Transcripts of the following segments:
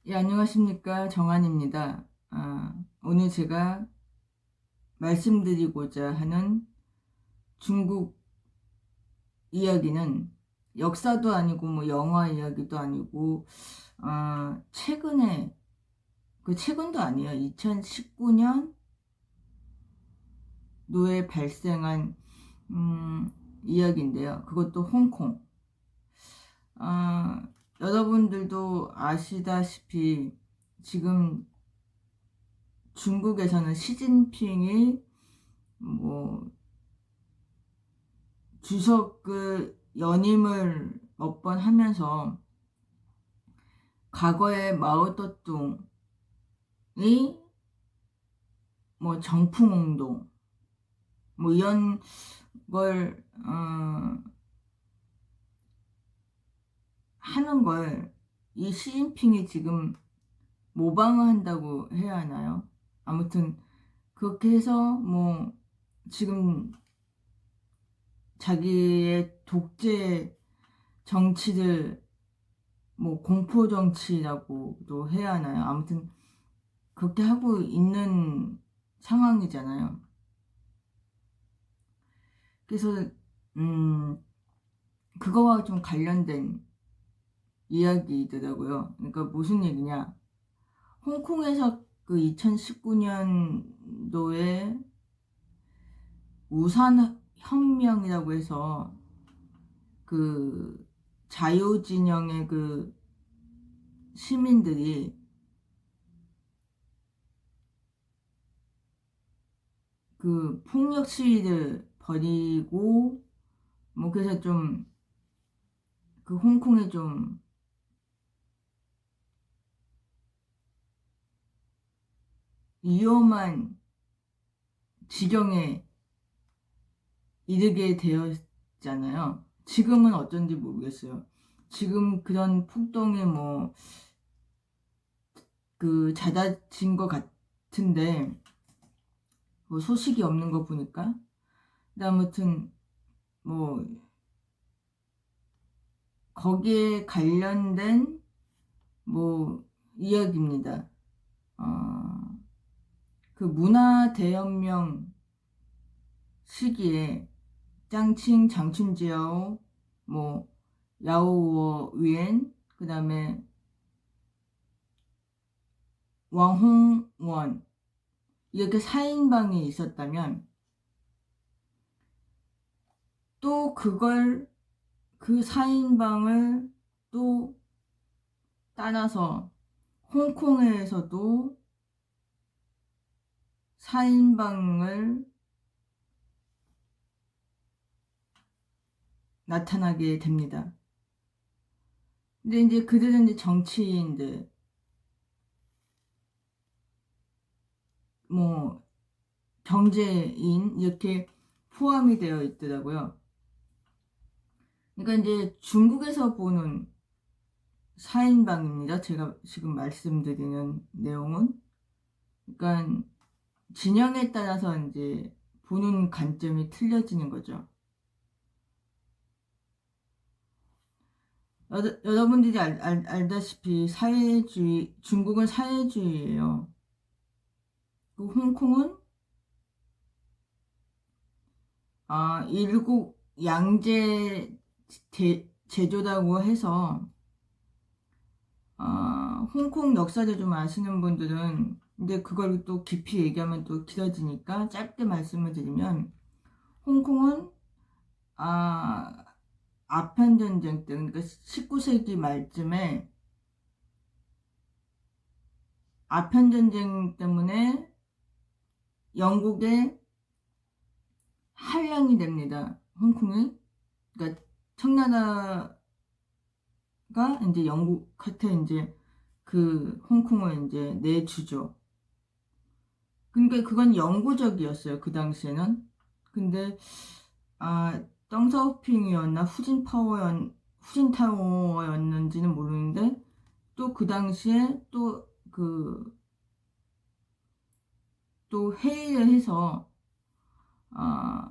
예, 안녕하십니까. 정한입니다. 오늘 제가 말씀드리고자 하는 중국 이야기는 역사도 아니고 뭐 영화 이야기도 아니고 최근에 최근도 아니에요. 2019년 노에 발생한 이야기인데요. 그것도 홍콩. 아, 여러분들도 아시다시피 지금 중국에서는 시진핑이 뭐 주석 연임을 몇 번 하면서 과거에 마오쩌둥이 뭐 정풍운동 뭐 이런 걸 하는 걸 이 시진핑이 지금 모방을 한다고 해야 하나요? 아무튼 그렇게 해서 뭐 지금 자기의 독재 정치를 뭐 공포 정치라고도 해야 하나요? 아무튼 그렇게 하고 있는 상황이잖아요. 그래서 음 그거와 좀 관련된 이야기더라고요. 그러니까 무슨 얘기냐? 홍콩에서 그 2019년도에 우산 혁명이라고 해서 그 자유진영의 그 시민들이 그 폭력 시위를 벌이고 뭐 그래서 좀 그 홍콩에 좀 위험한 지경에 이르게 되었잖아요. 지금은 어쩐지 모르겠어요. 지금 그런 폭동이 뭐 그 잦아진 것 같은데 뭐 소식이 없는 거 보니까. 근데 아무튼 뭐 거기에 관련된 뭐 이야기입니다. 어, 그 문화 대혁명 시기에 짱칭 장춘지야오 뭐 야오워 위엔 그다음에 왕홍원 이렇게 4인방이 있었다면 또 그걸 그 4인방을 또 따라서 홍콩에서도 4인방을 나타나게 됩니다. 근데 이제 그들은 이제 정치인들, 뭐 경제인 이렇게 포함이 되어 있더라고요. 그러니까 이제 중국에서 보는 4인방입니다. 제가 지금 말씀드리는 내용은. 그러니까 진영에 따라서 이제 보는 관점이 틀려지는 거죠. 여러분들이 알다시피 중국은 사회주의예요. 그 홍콩은 일국 양제 제도라고 해서 홍콩 역사를 좀 아시는 분들은 근데 그걸 또 깊이 얘기하면 또 길어지니까 짧게 말씀을 드리면 홍콩은 아, 아편 전쟁 때 그러니까 19세기 말쯤에 아편 전쟁 때문에 영국의 한량이 됩니다. 홍콩이 그러니까 청나라가 이제 영국한테 이제 그 홍콩을 이제 내주죠. 그러니까 그건 영구적이었어요. 그 당시에는. 근데 덩샤오핑이었나 후진타워였는지는 모르는데 또 그 당시에 또 회의를 해서 아,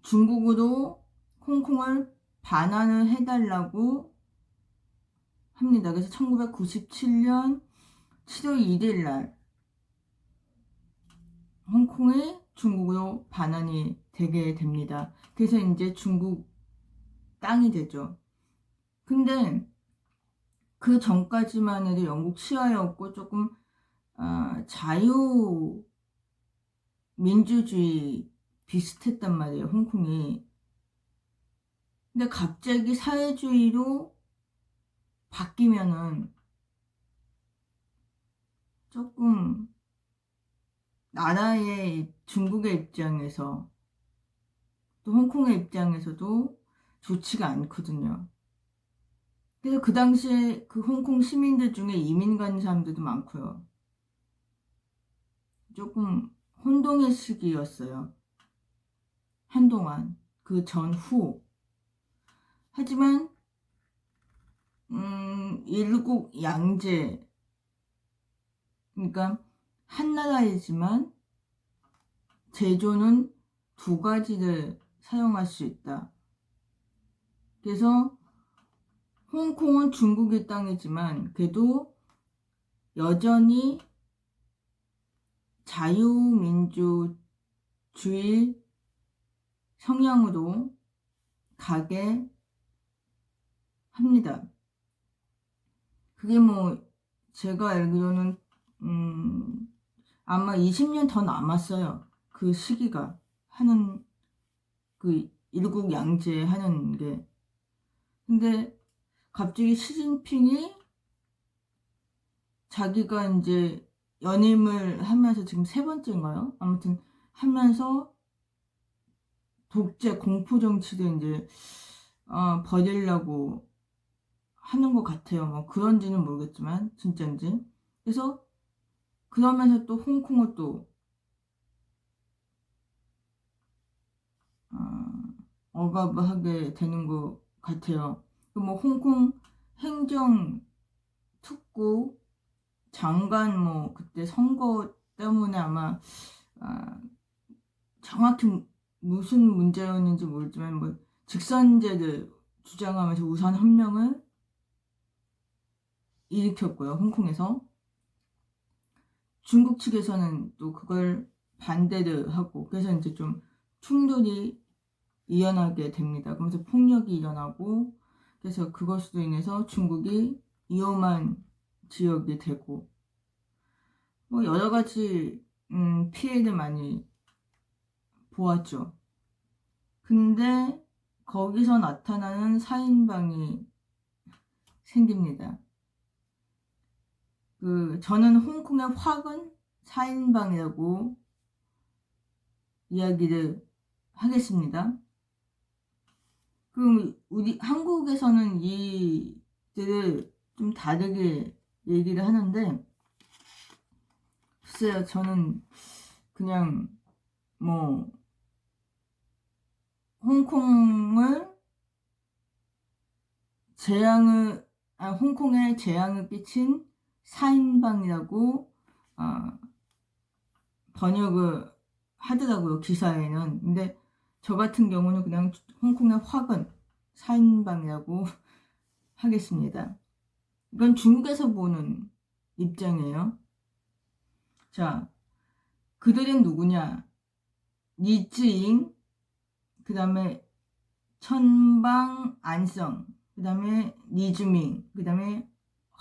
중국으로 홍콩을 반환을 해달라고 합니다. 그래서 1997년 7월 1일 날 홍콩이 중국으로 반환이 되게 됩니다. 그래서 이제 중국 땅이 되죠. 근데 그 전까지만 해도 영국 치하였고 조금 자유민주주의 비슷했단 말이에요, 홍콩이. 근데 갑자기 사회주의로 바뀌면은 조금 나라의 중국의 입장에서 또 홍콩의 입장에서도 좋지가 않거든요. 그래서 그 당시에 그 홍콩 시민들 중에 이민 간 사람들도 많고요. 조금 혼동의 시기였어요. 한동안 그 전후. 하지만 일국 양제, 그러니까 한나라이지만 제조는 두 가지를 사용할 수 있다. 그래서 홍콩은 중국의 땅이지만 그래도 여전히 자유민주주의 성향으로 가게 합니다. 그게 뭐 제가 알기로는 아마 20년 더 남았어요. 그 시기가 하는 그 일국 양제 하는 게. 근데 갑자기 시진핑이 자기가 이제 연임을 하면서 지금 세 번째인가요? 아무튼 하면서 독재 공포 정치를 이제 버리려고 하는 것 같아요. 뭐 그런지는 모르겠지만 진짜인지. 그래서 그러면서 또 홍콩을 또 억압을 하게 되는 것 같아요. 뭐 홍콩 행정 특구 장관 뭐 그때 선거 때문에 아마 정확히 무슨 문제였는지 모르지만 뭐 직선제를 주장하면서 우선 헌명을 일으켰고요. 홍콩에서 중국 측에서는 또 그걸 반대를 하고 그래서 이제 좀 충돌이 일어나게 됩니다. 그러면서 폭력이 일어나고 그래서 그것으로 인해서 중국이 위험한 지역이 되고 뭐 여러 가지 피해를 많이 보았죠. 근데 거기서 나타나는 살인방이 생깁니다. 저는 홍콩의 화근 살인방이라고 이야기를 하겠습니다. 그럼 우리 한국에서는 이들을 좀 다르게 얘기를 하는데 글쎄요, 저는 그냥 뭐 홍콩을 홍콩에 재앙을 끼친 살인방이라고 번역을 하더라고요, 기사에는. 근데 저 같은 경우는 그냥 홍콩의 화근 살인방이라고 하겠습니다. 이건 중국에서 보는 입장이에요. 자, 그들은 누구냐? 리즈잉, 그 다음에 천방 안성, 그 다음에 리즈밍, 그 다음에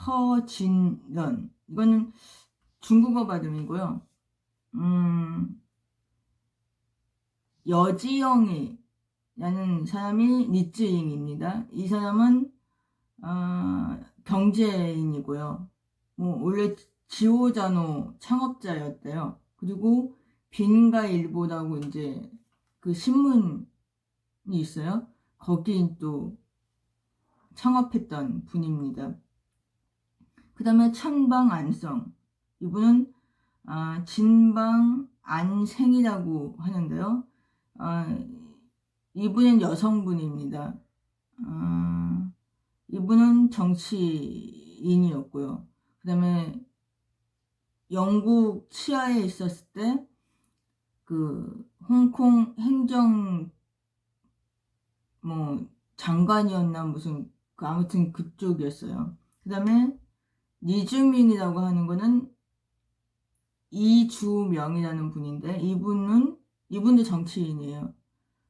허진런. 이거는 중국어 발음이고요. 여지영이 라는 사람이 리즈잉입니다. 이 사람은 경제인이고요. 뭐 원래 지오자노 창업자였대요. 그리고 빈가일보라고 이제 그 신문이 있어요. 거기 또 창업했던 분입니다. 그 다음에 천방안성, 이분은 진방안생이라고 하는데요. 이분은 여성분입니다. 이분은 정치인이었고요. 그 다음에 영국 치하에 있었을 때 그 홍콩 행정 뭐 장관이었나 무슨 아무튼 그쪽이었어요. 그 다음에 리주밍이라고 하는 거는 이주명이라는 분인데 이분도 정치인이에요.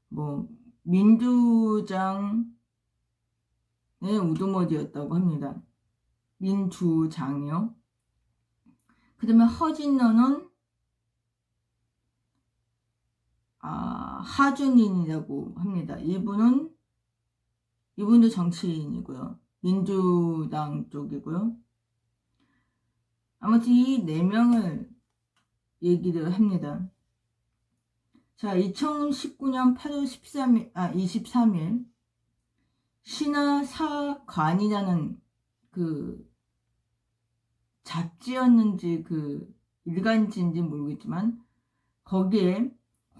뭐 민주당의 우두머리였다고 합니다. 민주당이요. 그 다음에 허진너는 하준인이라고 합니다. 이분도 정치인이고요. 민주당 쪽이고요. 아무튼 이 4명을 얘기를 합니다. 자, 2019년 8월 23일 신화사관이라는 그 잡지였는지 그 일간지인지 모르겠지만 거기에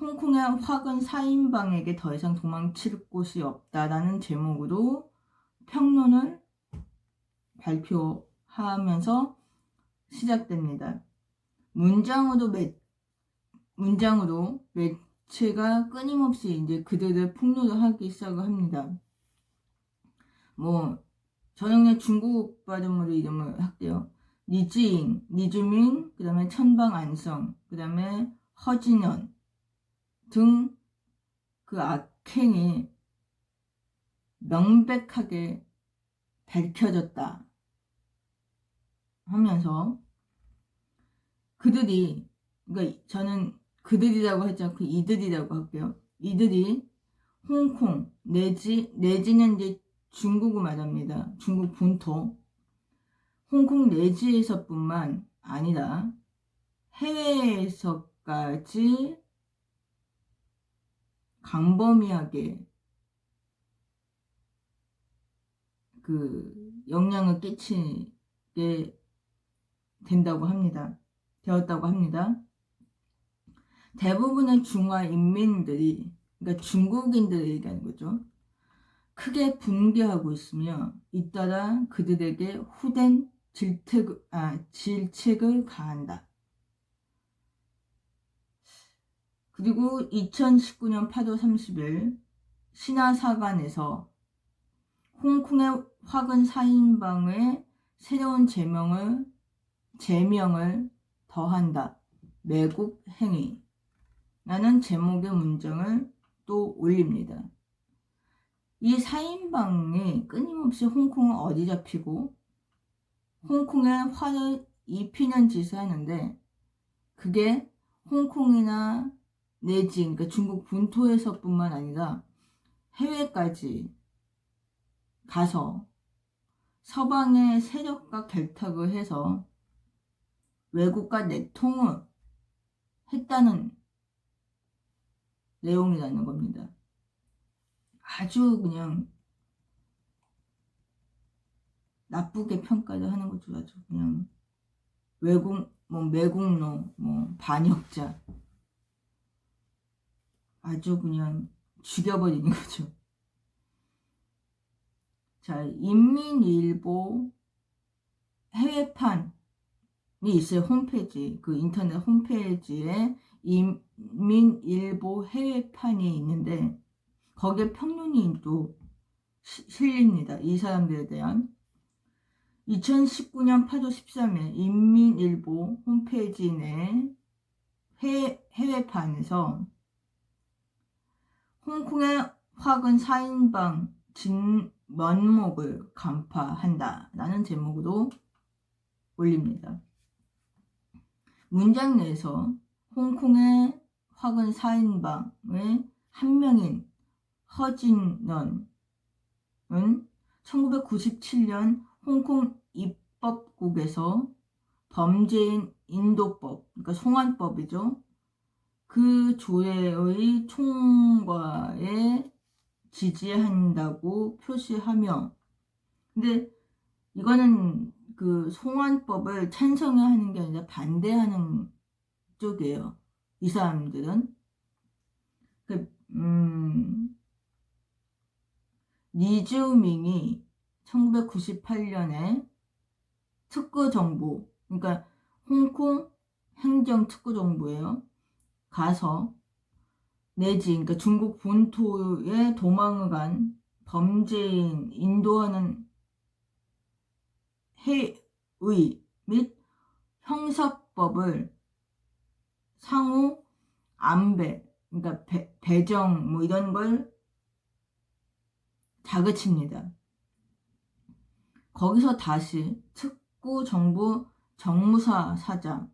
홍콩의 화근 4인방에게 더 이상 도망칠 곳이 없다라는 제목으로 평론을 발표하면서 시작됩니다. 문장으로 매체가 끊임없이 이제 그들을 폭로를 하기 시작을 합니다. 뭐 저녁에 중국 발음으로 이름을 할게요. 리즈잉, 리즈밍, 그 다음에 천방안성, 그 다음에 허진연 등 그 악행이 명백하게 밝혀졌다 하면서 그들이, 그러니까 저는 그들이라고 하지 않고 이들이라고 할게요. 이들이 홍콩 내지는 이제 중국을 말합니다. 중국 본토 홍콩 내지에서뿐만 아니라 해외에서까지 광범위하게 그 영향을 끼치게 되었다고 합니다. 대부분의 중화 인민들이, 그러니까 중국인들을 얘기하는 거죠. 크게 분개하고 있으며 잇따라 그들에게 후된 질책을 가한다. 그리고 2019년 8월 30일 신화사관에서 홍콩의 화근 4인방의 새로운 제명을 더한다. 매국 행위 라는 제목의 문장을 또 올립니다. 이 4인방이 끊임없이 홍콩을 어디잡히고 홍콩에 화를 입히는 짓을 하는데 그게 홍콩이나 내지 그러니까 중국 본토에서뿐만 아니라 해외까지 가서 서방의 세력과 결탁을 해서 외국과 내통을 했다는 내용이라는 겁니다. 아주 그냥 나쁘게 평가를 하는 거죠. 아주 그냥 매국노, 반역자, 아주 그냥 죽여버리는 거죠. 자, 인민일보 해외판이 있어요. 홈페이지, 그 인터넷 홈페이지에 인민일보 해외판이 있는데 거기에 평론이 또 실립니다. 이 사람들에 대한 2019년 8월 13일 인민일보 홈페이지 내 해외판에서 홍콩의 화근 4인방 진면목을 간파한다 라는 제목으로 올립니다. 문장 내에서 홍콩의 화근 4인방의 한 명인 허진넌은 1997년 홍콩 입법국에서 범죄인 인도법, 그러니까 송환법이죠. 그 조례의 총괄에 지지한다고 표시하며, 근데 이거는 그 송환법을 찬성하는 게 아니라 반대하는 쪽이에요. 이 사람들은. 리즈밍이 1998년에 특구정부, 그러니까 홍콩 행정특구정부예요. 가서 내지, 그러니까 중국 본토에 도망을 간 범죄인 인도하는 해의 및 형사법을 상호 안배, 그러니까 배정 뭐 이런 걸 다그칩니다. 거기서 다시 특구 정부 정무사 사장,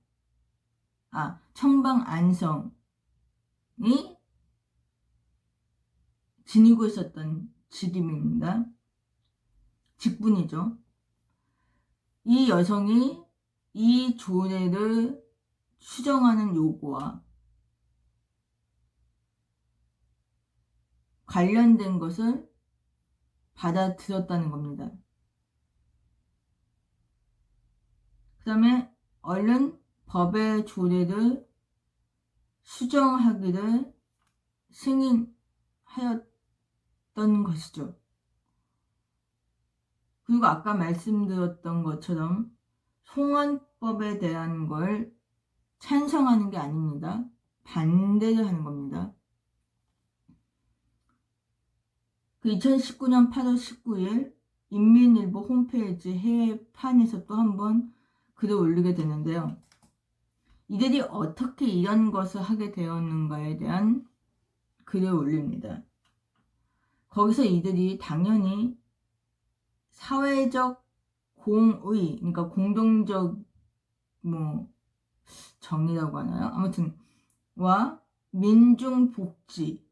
청방 안성이 지니고 있었던 직임입니다. 직분이죠. 이 여성이 이 조례를 수정하는 요구와 관련된 것을 받아들였다는 겁니다. 그 다음에 얼른 법의 조례를 수정하기를 승인하였던 것이죠. 그리고 아까 말씀드렸던 것처럼 송환법에 대한 걸 찬성하는 게 아닙니다. 반대를 하는 겁니다. 그 2019년 8월 19일 인민일보 홈페이지 해외판에서 또 한 번 글을 올리게 되는데요. 이들이 어떻게 이런 것을 하게 되었는가에 대한 글을 올립니다. 거기서 이들이 당연히 사회적 공의, 그러니까 공동적 정의라고 하나요? 아무튼 와 민중 복지의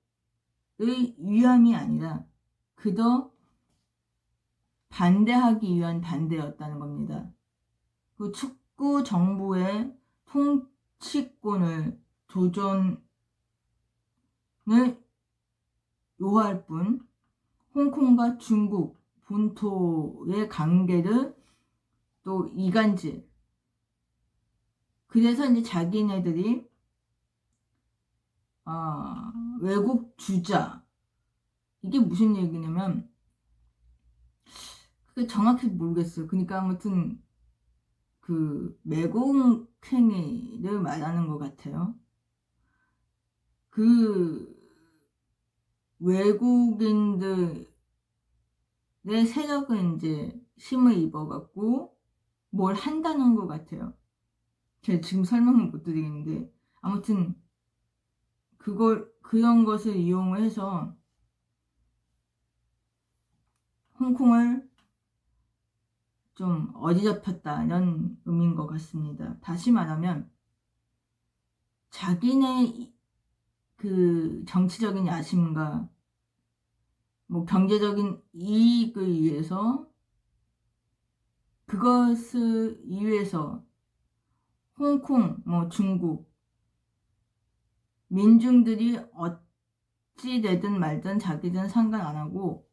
위함이 아니라 그저 반대하기 위한 반대였다는 겁니다. 그 축구 정부의 통치권을 도전을 요할 뿐 홍콩과 중국 본토의 관계를 또 이간질. 그래서 이제 자기네들이 외국 주자, 이게 무슨 얘기냐면 그게 정확히 모르겠어요. 그러니까 아무튼 그 매국행위를 말하는 것 같아요. 그 외국인들의 세력은 이제 힘을 입어갖고 뭘 한다는 것 같아요. 제가 지금 설명을 못 드리겠는데 아무튼 그런 것을 이용해서 홍콩을 좀 어지럽혔다는 의미인 것 같습니다. 다시 말하면 자기네 그 정치적인 야심과 경제적인 이익을 위해서 그것을 위해서 홍콩, 중국 민중들이 어찌 되든 말든 자기들은 상관 안 하고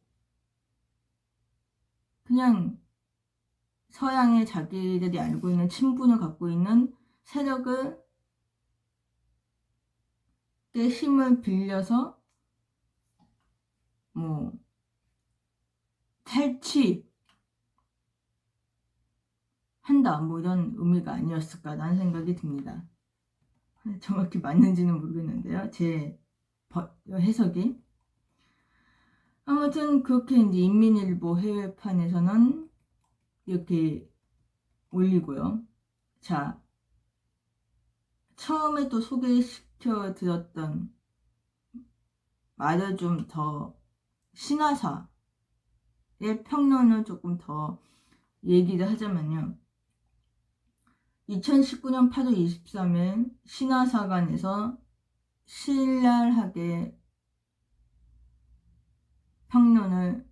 그냥 서양의 자기들이 알고 있는 친분을 갖고 있는 세력을 힘을 빌려서 탈취한다 이런 의미가 아니었을까라는 생각이 듭니다. 정확히 맞는지는 모르겠는데요. 제 해석이. 아무튼 그렇게 이제 인민일보 해외판에서는 이렇게 올리고요. 자, 처음에 또 소개시켜 드렸던 말을 좀 더 신화사의 평론을 조금 더 얘기를 하자면요. 2019년 8월 23일 신화사관에서 신랄하게 평론을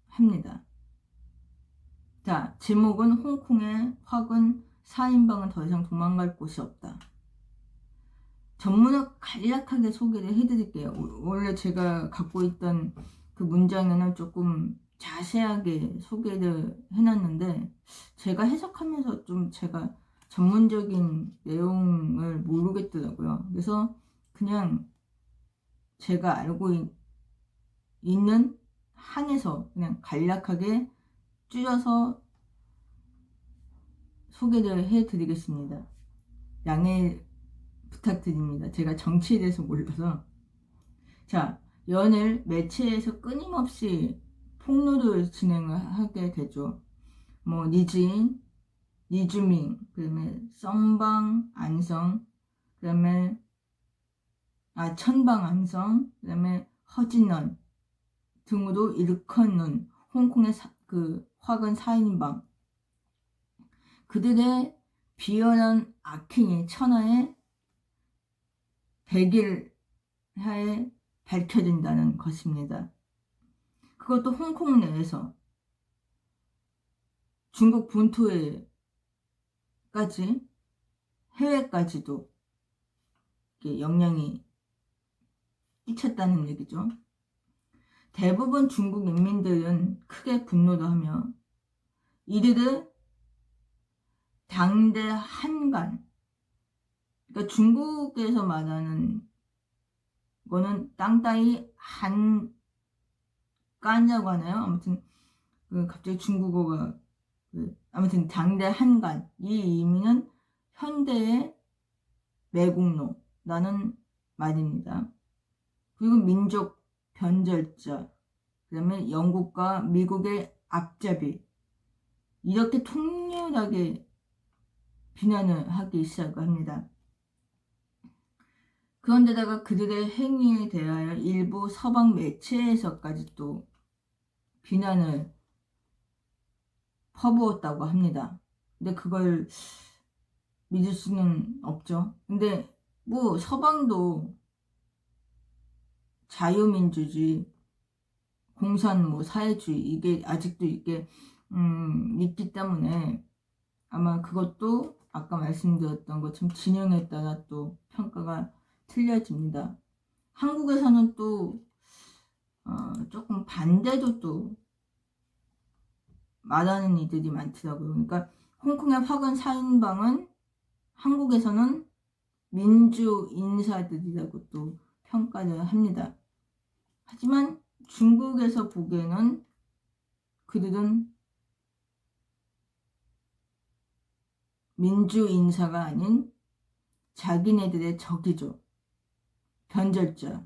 합니다. 자, 제목은 홍콩의 화근 4인방은 더 이상 도망갈 곳이 없다. 전문을 간략하게 소개를 해드릴게요. 원래 제가 갖고 있던 그 문장에는 조금 자세하게 소개를 해놨는데 제가 해석하면서 좀 제가 전문적인 내용을 모르겠더라고요. 그래서 그냥 제가 알고 있는 한에서 그냥 간략하게 줄여서 소개를 해드리겠습니다. 양해 부탁드립니다. 제가 정치에 대해서 몰라서. 자, 연일 매체에서 끊임없이 폭로를 진행을 하게 되죠. 뭐 니진, 니주밍, 그다음에 썸방, 안성, 그다음에 천방 안성, 그다음에 허진원 등으로 일컫는 홍콩의 그 화근 4인방, 그들의 비열한 악행이 천하에 100일 하에 밝혀진다는 것입니다. 그것도 홍콩 내에서 중국 본토에까지, 해외까지도 영향이 끼쳤다는 얘기죠. 대부분 중국 인민들은 크게 분노를 하며 이들을 당대 한간, 그러니까 중국에서 말하는 거는 땅 따위 한간이라고 하나요? 아무튼 갑자기 중국어가 아무튼 당대 한간, 이 의미는 현대의 매국노라는 말입니다. 그리고 민족 변절자, 그 다음에 영국과 미국의 앞잡이, 이렇게 통렬하게 비난을 하기 시작합니다. 그런데다가 그들의 행위에 대하여 일부 서방 매체에서까지 또 비난을 퍼부었다고 합니다. 근데 그걸 믿을 수는 없죠. 근데 뭐 서방도 자유민주주의, 공산 뭐 사회주의, 이게 아직도 이게 있기 때문에 아마 그것도 아까 말씀드렸던 것처럼 진영에 따라 또 평가가 틀려집니다. 한국에서는 또 조금 반대도 또 말하는 이들이 많더라고요. 그러니까 홍콩의 화근 4인방은 한국에서는 민주 인사들이라고 또 평가를 합니다. 하지만 중국에서 보기에는 그들은 민주 인사가 아닌 자기네들의 적이죠. 변절자,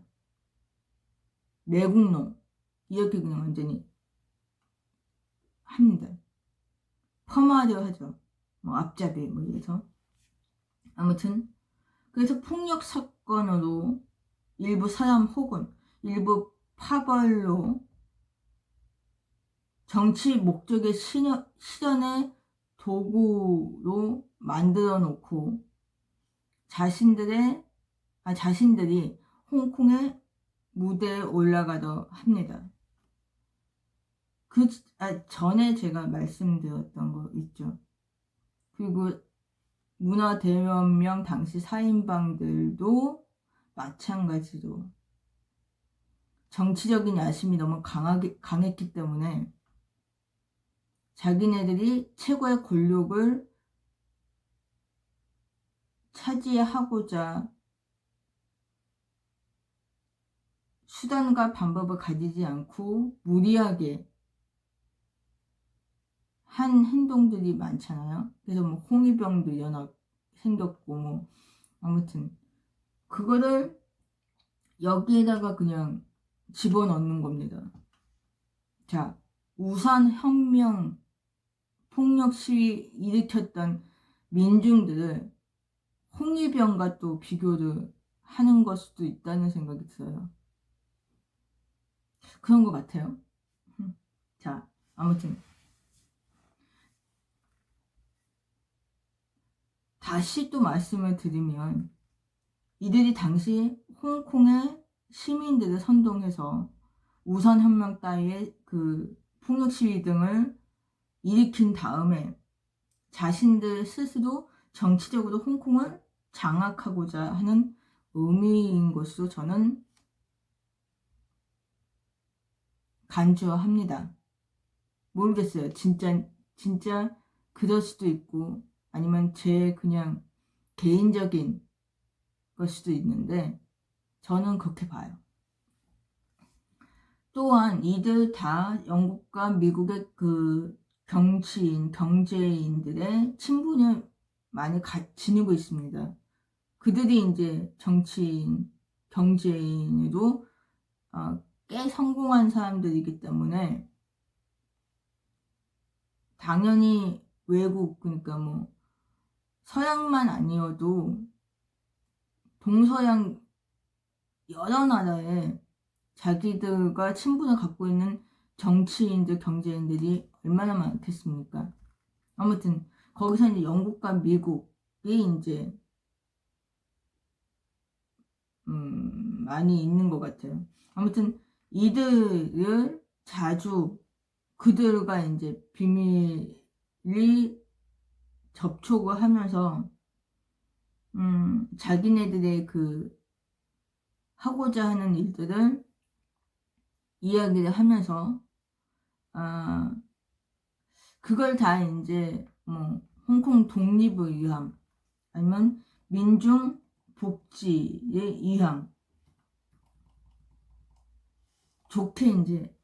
매국노, 이렇게 그냥 완전히 합니다. 폄하려 하죠. 뭐 앞잡이 뭐 이래서. 아무튼 그래서 폭력 사건으로 일부 사람 혹은 일부 파벌로 정치 목적의 실현의 도구로 만들어 놓고 자신들이 홍콩의 무대에 올라가려 합니다. 전에 제가 말씀드렸던 거 있죠. 그리고 문화대혁명 당시 4인방들도 마찬가지로 정치적인 야심이 너무 강했기 때문에 자기네들이 최고의 권력을 차지하고자 수단과 방법을 가지지 않고 무리하게 한 행동들이 많잖아요. 그래서 뭐 홍위병도 연합 생겼고 뭐 아무튼 그거를 여기에다가 그냥 집어넣는 겁니다. 자, 우산혁명 폭력 시위 일으켰던 민중들을 홍위병과 또 비교를 하는 걸 수도 있다는 생각이 들어요. 그런 것 같아요. 자, 아무튼 다시 또 말씀을 드리면 이들이 당시 홍콩의 시민들을 선동해서 우산혁명 따위의 그 폭력 시위 등을 일으킨 다음에 자신들 스스로 정치적으로 홍콩을 장악하고자 하는 의미인 것으로 저는 간주합니다. 모르겠어요. 진짜 그럴 수도 있고 아니면 제 그냥 개인적인 걸 수도 있는데 저는 그렇게 봐요. 또한 이들 다 영국과 미국의 그 경제인들의 친분을 많이 지니고 있습니다. 그들이 이제 정치인, 경제인으로 꽤 성공한 사람들이기 때문에 당연히 외국, 그러니까 뭐 서양만 아니어도 동서양 여러 나라에 자기들과 친분을 갖고 있는 정치인들, 경제인들이 얼마나 많겠습니까? 아무튼 거기서 이제 영국과 미국이 이제 많이 있는 것 같아요. 아무튼 이들을 자주 그들과 이제 비밀리 접촉을 하면서 자기네들의 그 하고자 하는 일들을 이야기를 하면서 그걸 다 이제 뭐 홍콩 독립을 위함 아니면 민중 복지의 위함 좋게 이제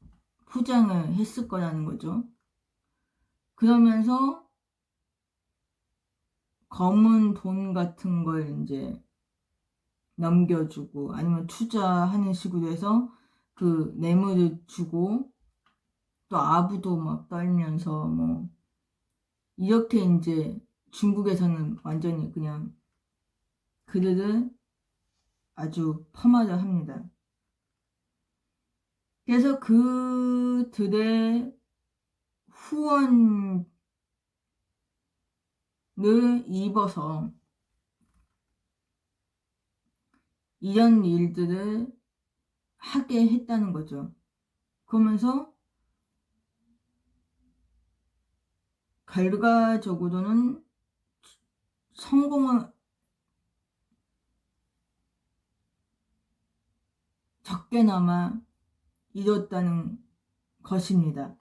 포장을 했을 거라는 거죠. 그러면서 검은 돈 같은 걸 이제 넘겨주고 아니면 투자하는 식으로 해서 그 뇌물을 주고 또 아부도 막 떨면서 뭐 이렇게 이제 중국에서는 완전히 그냥 그들을 아주 폄하를 합니다. 그래서 그들의 후원을 입어서 이런 일들을 하게 했다는 거죠. 그러면서 결과적으로는 성공을 적게나마 이뤘다는 것입니다.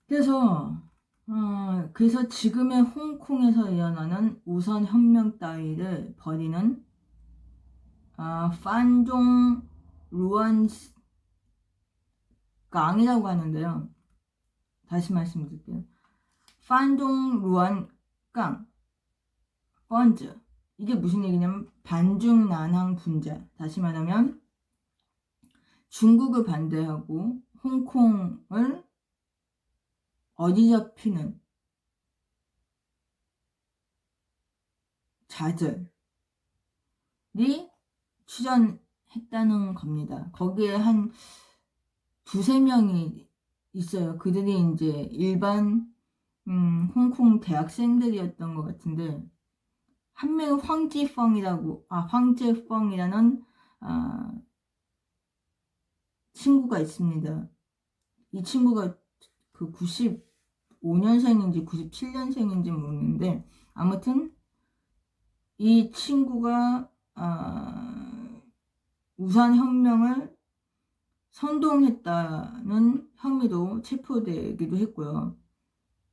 그래서 지금의 홍콩에서 일어나는 우선혁명 따위를 벌이는 판종 루안강이라고 하는데요. 다시 말씀드릴게요. 판종 루안강 펀즈, 이게 무슨 얘기냐면 반중난항 분자, 다시 말하면 중국을 반대하고 홍콩을 어지럽히는 자들이 출연했다는 겁니다. 거기에 한 두세 명이 있어요. 그들이 이제 일반 홍콩 대학생들이었던 것 같은데, 한 명은 황제펑이라는 친구가 있습니다. 이 친구가 그 95년생인지 97년생인지 모르겠는데, 아무튼 이 친구가 우산혁명을 선동했다는 혐의로 체포되기도 했고요.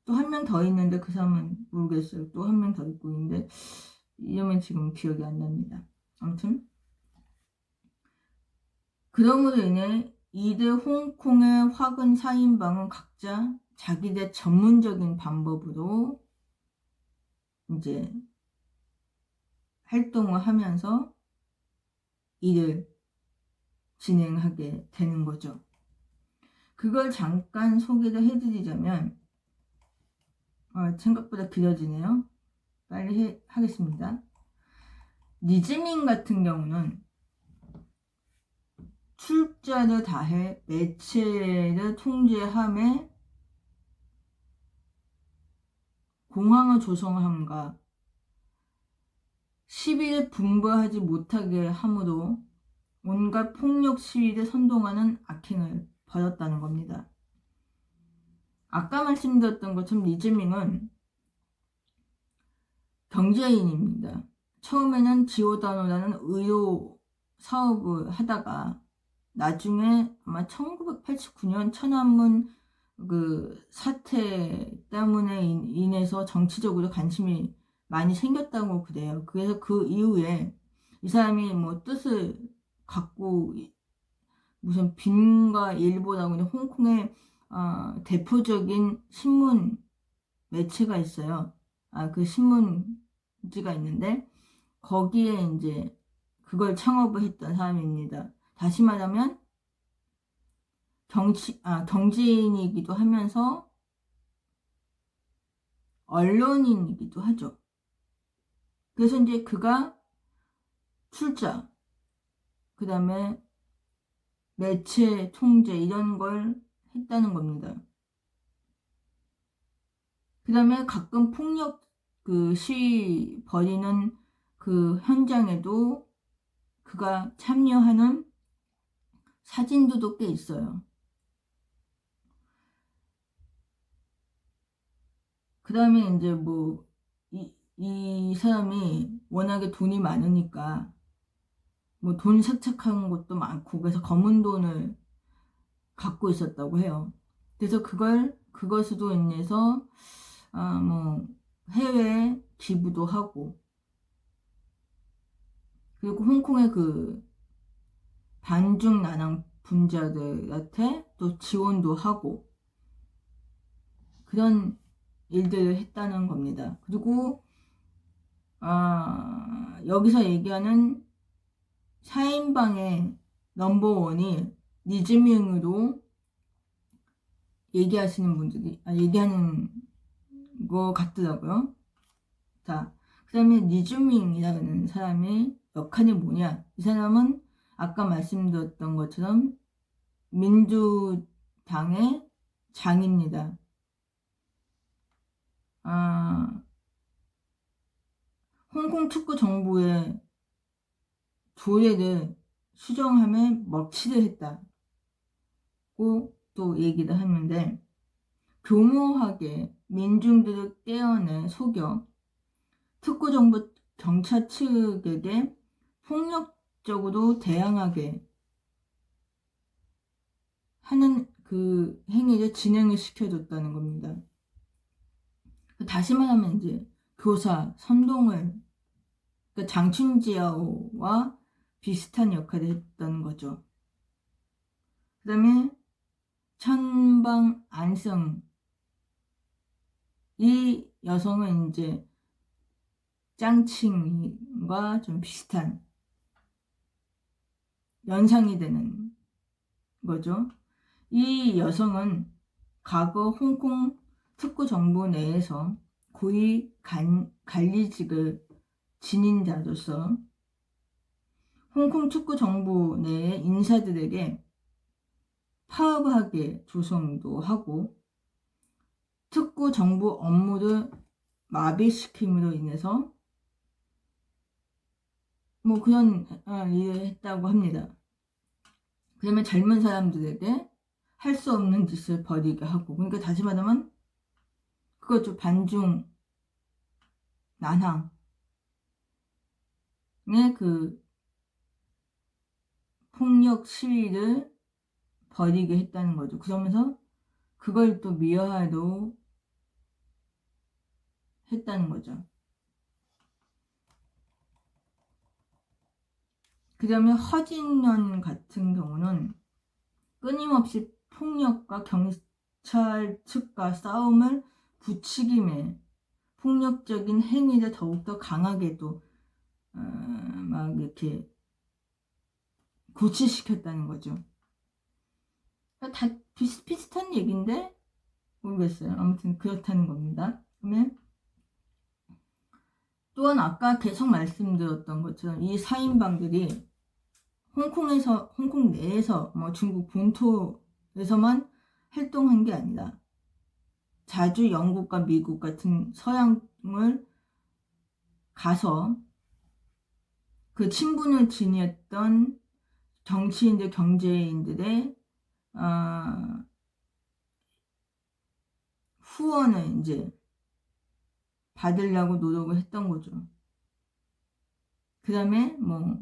또 한 명 더 있는데 그 사람은 모르겠어요. 또 한 명 더 있고 있는데 이름은 지금 기억이 안 납니다. 아무튼 그러므로 인해 이들 홍콩의 화근 4인방은 각자 자기들 전문적인 방법으로 이제 활동을 하면서 일을 진행하게 되는 거죠. 그걸 잠깐 소개를 해드리자면 생각보다 길어지네요. 빨리 하겠습니다. 리즈밍 같은 경우는 출자를 다해 매체를 통제함에 공황을 조성함과 시위를 분부하지 못하게 함으로 온갖 폭력 시위를 선동하는 악행을 벌였다는 겁니다. 아까 말씀드렸던 것처럼 리즈밍은 경제인입니다. 처음에는 지오다노라는 의료 사업을 하다가 나중에 아마 1989년 천안문 그 사태 때문에 인해서 정치적으로 관심이 많이 생겼다고 그래요. 그래서 그 이후에 이 사람이 뭐 뜻을 갖고 무슨 빈과 일보라고 홍콩의 대표적인 신문 매체가 있어요. 그 신문지가 있는데 거기에 이제 그걸 창업을 했던 사람입니다. 다시 말하면 경제인이기도 하면서 언론인이기도 하죠. 그래서 이제 그가 출자, 그 다음에 매체 통제 이런 걸 했다는 겁니다. 그 다음에 가끔 폭력 그 시위 벌이는 그 현장에도 그가 참여하는 사진들도 꽤 있어요. 그 다음에 이제 뭐 이 사람이 워낙에 돈이 많으니까 뭐 돈 세척한 것도 많고 그래서 검은 돈을 갖고 있었다고 해요. 그래서 그것으로 인해서 뭐 해외 기부도 하고, 그리고 홍콩의 그 반중 난항 분자들한테 또 지원도 하고 그런 일들을 했다는 겁니다. 그리고 여기서 얘기하는 4인방의 넘버원이 리즈밍으로 얘기하는 거 같더라고요. 자, 그 다음에 리즈밍이라는 사람의 역할이 뭐냐? 이 사람은 아까 말씀드렸던 것처럼 민주당의 장입니다. 홍콩 특구 정부의 조례를 수정함에 먹칠을 했다고 또 얘기를 하는데, 교묘하게 민중들을 떼어내 속여 특구 정부 경찰 측에게 폭력적으로 대항하게 하는 그 행위를 진행을 시켜줬다는 겁니다. 다시 말하면 이제 교사, 선동을, 그러니까 장춘지아오와 비슷한 역할을 했던 거죠. 그 다음에 천방 안성, 이 여성은 이제 짱칭과 좀 비슷한 연상이 되는 거죠. 이 여성은 과거 홍콩 특구 정부 내에서 고위 관리직을 지닌 자로서 홍콩 특구 정부 내의 인사들에게 파업하게 조성도 하고 특구 정부 업무를 마비시킴으로 인해서 뭐 그런 일을 했다고 합니다. 그러면 젊은 사람들에게 할 수 없는 짓을 벌이게 하고, 그러니까 다시 말하면 그거죠. 반중 난항의 그 폭력 시위를 벌이게 했다는 거죠. 그러면서 그걸 또 미화도 했다는 거죠. 그 다음에 허진연 같은 경우는 끊임없이 폭력과 경찰 측과 싸움을 부추김에 폭력적인 행위를 더욱더 강하게 또 막 이렇게 고취시켰다는 거죠. 다 비슷비슷한 얘기인데 모르겠어요. 아무튼 그렇다는 겁니다. 그러면 또한 아까 계속 말씀드렸던 것처럼 이 4인방들이 홍콩 내에서 뭐 중국 본토에서만 활동한 게 아니라 자주 영국과 미국 같은 서양을 가서 그 친분을 지녔던 정치인들, 경제인들의 후원을 이제 받으려고 노력을 했던 거죠. 그 다음에 뭐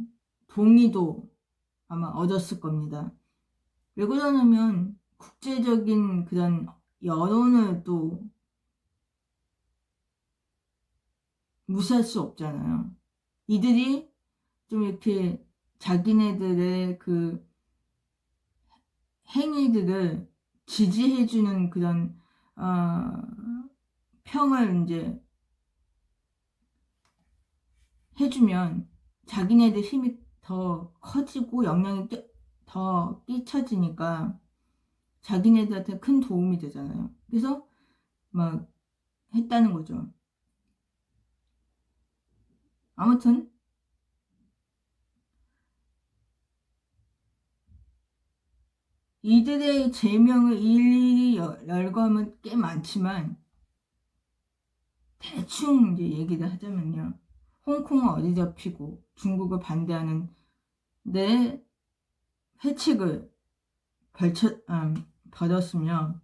동의도 아마 얻었을 겁니다. 왜 그러냐면 국제적인 그런 여론을 또 무시할 수 없잖아요. 이들이 좀 이렇게 자기네들의 그 행위들을 지지해주는 그런 평을 이제 해주면 자기네들 힘이 더 커지고 영향이 더 끼쳐지니까 자기네들한테 큰 도움이 되잖아요. 그래서 막 했다는 거죠. 아무튼 이들의 제명을 일일이 열거하면 꽤 많지만 대충 이제 얘기를 하자면요. 홍콩은 어디 잡히고 중국을 반대하는 내 회칙을 벌였으며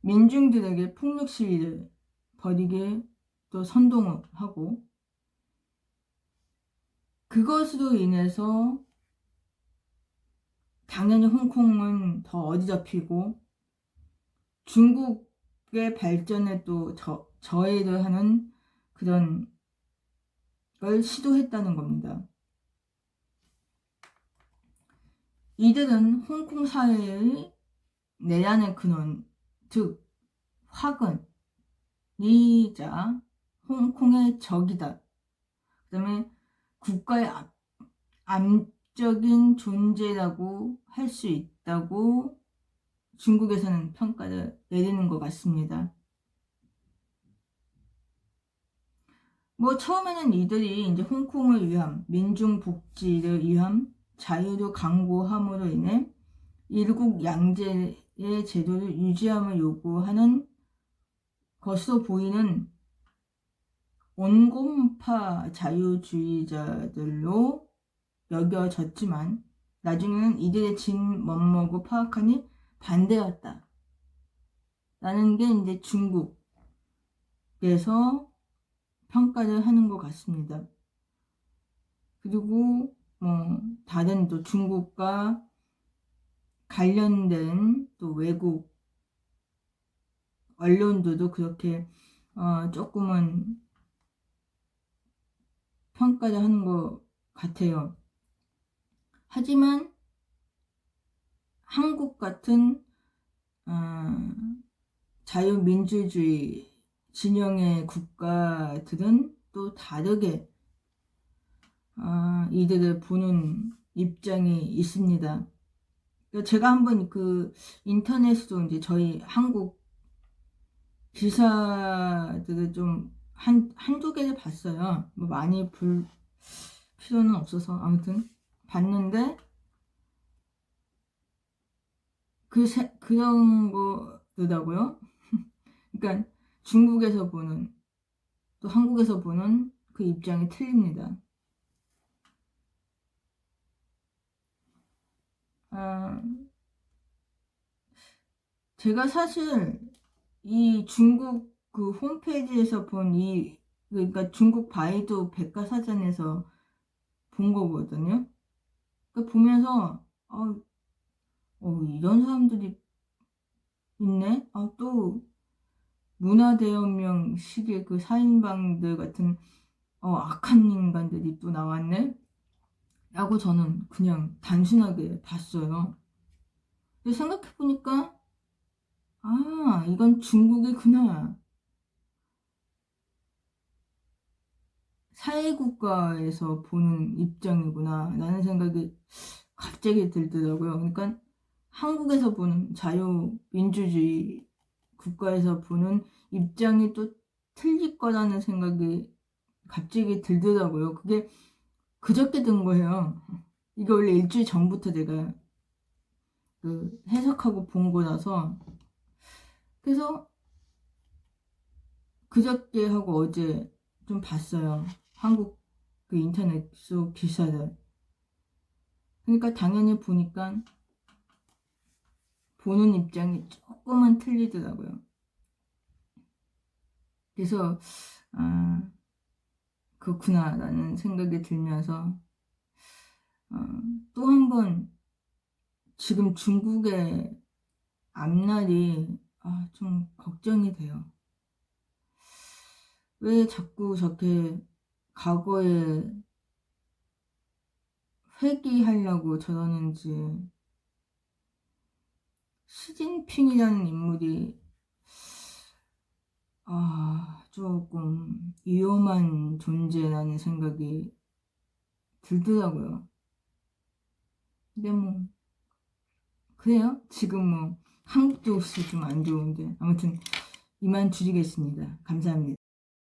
민중들에게 폭력 시위를 벌이게 또 선동하고 그것으로 인해서 당연히 홍콩은 더 어디 잡히고 중국의 발전에 또 저해를 하는 그런 걸 시도했다는 겁니다. 이들은 홍콩 사회의 내란의 근원, 즉 화근이자 홍콩의 적이다. 그 다음에 국가의 암적인 존재라고 할 수 있다고 중국에서는 평가를 내리는 것 같습니다. 뭐 처음에는 이들이 이제 홍콩을 위함, 민중 복지를 위함, 자유를 강구함으로 인해 일국 양제의 제도를 유지함을 요구하는 것으로 보이는 온건파 자유주의자들로 여겨졌지만 나중에는 이들의 진면목을 파악하니 반대였다. 라는 게 이제 중국에서 평가를 하는 것 같습니다. 그리고 뭐 다른 또 중국과 관련된 또 외국 언론들도 그렇게 조금은 평가를 하는 것 같아요. 하지만 한국 같은 자유민주주의 진영의 국가들은 또 다르게 이들을 보는 입장이 있습니다. 제가 한번 그 인터넷으로 이제 저희 한국 기사들을 좀 한두 개를 봤어요. 뭐 많이 볼 필요는 없어서 아무튼 봤는데 그런 거더라고요. 그러니까 중국에서 보는 또 한국에서 보는 그 입장이 틀립니다. 제가 사실 이 중국 그 홈페이지에서 그러니까 중국 바이두 백과사전에서 본 거거든요. 그러니까 보면서 이런 사람들이 있네. 또 문화대혁명 시기의 그 살인방들 같은 악한 인간들이 또 나왔네. 라고 저는 그냥 단순하게 봤어요. 근데 생각해보니까 이건 중국이구나. 사회국가에서 보는 입장이구나 라는 생각이 갑자기 들더라고요. 그러니까 한국에서 보는 자유민주주의 국가에서 보는 입장이 또 틀릴 거라는 생각이 갑자기 들더라고요. 그게 그저께 든 거예요. 이게 원래 일주일 전부터 내가 그 해석하고 본 거라서 그래서 그저께 하고 어제 좀 봤어요. 한국 그 인터넷 속 기사를. 그러니까 당연히 보니까 보는 입장이 조금은 틀리더라고요. 그래서 그렇구나 라는 생각이 들면서 또 한 번 지금 중국의 앞날이 좀 걱정이 돼요. 왜 자꾸 저렇게 과거에 회귀하려고 저러는지. 시진핑이라는 인물이 조금 위험한 존재라는 생각이 들더라고요. 근데 뭐 그래요. 지금 뭐 한국도 좀 안 좋은데 아무튼 이만 줄이겠습니다. 감사합니다.